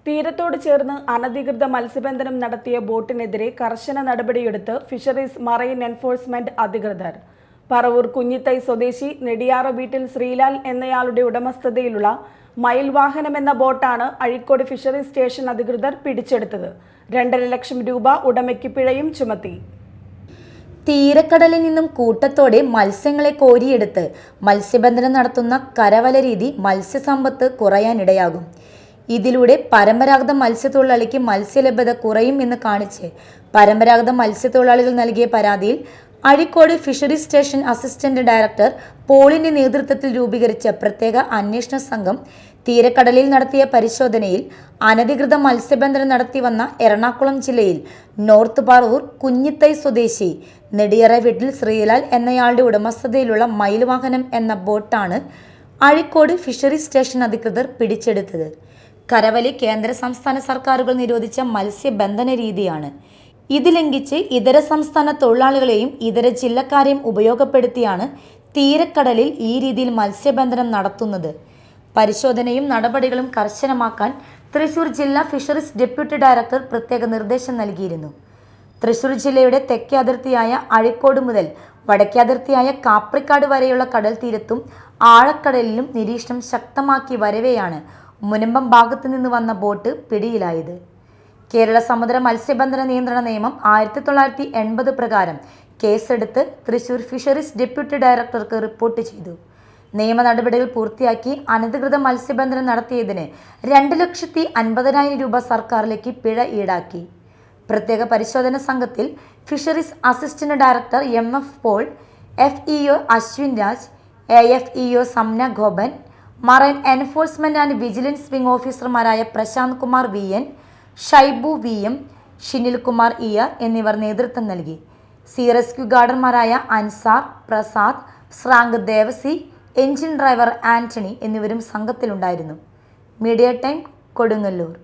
തീരത്തോട് ചേർന്ന് അനധികൃത മത്സ്യബന്ധനം നടത്തിയ ബോട്ടിനെതിരെ കർശന നടപടിയെടുത്ത് ഫിഷറീസ് മറൈൻ എൻഫോഴ്സ്മെന്റ് അധികൃതർ. പറവൂർ കുഞ്ഞിത്തൈ സ്വദേശി നെടിയാറ വീട്ടിൽ ശ്രീലാൽ എന്നയാളുടെ ഉടമസ്ഥതയിലുള്ള മയിൽ വാഹനം എന്ന ബോട്ടാണ് അഴീക്കോട് ഫിഷറീസ് സ്റ്റേഷൻ അധികൃതർ പിടിച്ചെടുത്തത്. 2.5 ലക്ഷം രൂപ ഉടമയ്ക്ക് പിഴയും ചുമത്തി. തീരക്കടലിൽ നിന്നും കൂട്ടത്തോടെ മത്സ്യങ്ങളെ കോരിയെടുത്ത് മത്സ്യബന്ധനം നടത്തുന്ന കരവല രീതി മത്സ്യസമ്പത്ത് കുറയാനിടയാകും. ഇതിലൂടെ പരമ്പരാഗത മത്സ്യത്തൊഴിലാളിക്ക് മത്സ്യലഭ്യത കുറയും എന്ന് കാണിച്ച് പരമ്പരാഗത മത്സ്യത്തൊഴിലാളികൾ നൽകിയ പരാതിയിൽ Azhikode fisheries station assistant director പോളിന്റെ നേതൃത്വത്തിൽ രൂപീകരിച്ച പ്രത്യേക അന്വേഷണ സംഘം തീരക്കടലിൽ നടത്തിയ പരിശോധനയിൽ അനധികൃത മത്സ്യബന്ധനം നടത്തി വന്ന എറണാകുളം ജില്ലയിൽ നോർത്ത് പറവൂർ കുഞ്ഞിത്തൈ സ്വദേശി നെടിയറ വീട്ടിൽ ശ്രീലാൽ എന്നയാളുടെ ഉടമസ്ഥതയിലുള്ള മയിൽ വാഹനം എന്ന ബോട്ടാണ് അഴീക്കോട് ഫിഷറീസ് സ്റ്റേഷൻ അധികൃതർ പിടിച്ചെടുത്തത്. കരവലി കേന്ദ്ര സംസ്ഥാന സർക്കാരുകൾ നിരോധിച്ച മത്സ്യബന്ധന രീതിയാണ്. ഇത് ലംഘിച്ച് ഇതര സംസ്ഥാന തൊഴിലാളികളെയും ഇതര ജില്ലക്കാരെയും ഉപയോഗപ്പെടുത്തിയാണ് തീരക്കടലിൽ ഈ രീതിയിൽ മത്സ്യബന്ധനം നടത്തുന്നത്. പരിശോധനയും നടപടികളും കർശനമാക്കാൻ തൃശൂർ ജില്ലാ ഫിഷറീസ് ഡെപ്യൂട്ടി ഡയറക്ടർ പ്രത്യേക നിർദ്ദേശം നൽകിയിരുന്നു. തൃശൂർ ജില്ലയുടെ തെക്കേ അതിർത്തിയായ അഴീക്കോട് മുതൽ വടക്കേ അതിർത്തിയായ കാപ്രിക്കാട് വരെയുള്ള കടൽ തീരത്തും ആഴക്കടലിലും നിരീക്ഷണം ശക്തമാക്കി വരവെയാണ് മുനമ്പം ഭാഗത്തു നിന്ന് വന്ന ബോട്ട് പിടിയിലായത്. കേരള സമുദ്ര മത്സ്യബന്ധന നിയന്ത്രണ നിയമം 1980 പ്രകാരം കേസെടുത്ത് തൃശൂർ ഫിഷറീസ് ഡെപ്യൂട്ടി ഡയറക്ടർക്ക് റിപ്പോർട്ട് ചെയ്തു. നിയമ നടപടികൾ പൂർത്തിയാക്കി അനധികൃത മത്സ്യബന്ധനം നടത്തിയതിന് 2,50,000 രൂപ സർക്കാരിലേക്ക് പിഴ ഈടാക്കി. പ്രത്യേക പരിശോധന സംഘത്തിൽ fisheries assistant director MF Paul, FEO Ashwin Raj, AFEO Samna Gopan, marine enforcement and vigilance wing ഓഫീസർമാരായ Prashanth Kumar VN, Shaibu VM, Shinil Kumar ER എന്നിവർ നേതൃത്വം നൽകി. സീ റെസ്ക്യൂ ഗാർഡന്മാരായ അൻസാർ, പ്രസാദ്, ശ്രാങ്ക് ദേവസി, എഞ്ചിൻ ഡ്രൈവർ ആന്റണി എന്നിവരും സംഘത്തിലുണ്ടായിരുന്നു. Media time, Kodungallur.